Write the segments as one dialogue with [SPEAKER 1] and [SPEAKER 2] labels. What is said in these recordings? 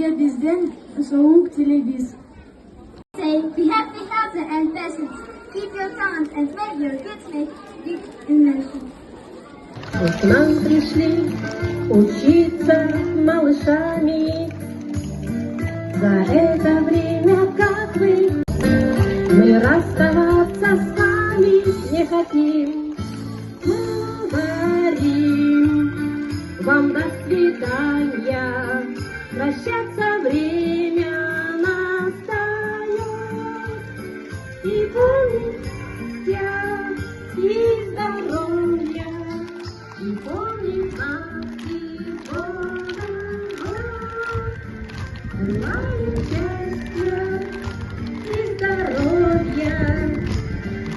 [SPEAKER 1] Sizge bizden soğuk televiz.
[SPEAKER 2] Say, be happy, healthy, and patient. Keep your talent and make your kids make big inventions.
[SPEAKER 3] Вот к нам пришли учиться малышами. За это время, как вы, мы расставаться с вами не хотим. Говорим вам до свидания, прощаться время настает. И помните, и здоровья, и помним нас, и Бога. Желаем счастья и здоровья,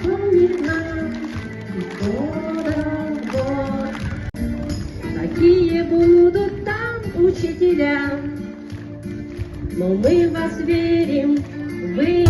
[SPEAKER 3] помним нас, и Бога. Какие будут там учителя, но мы в вас верим, вы...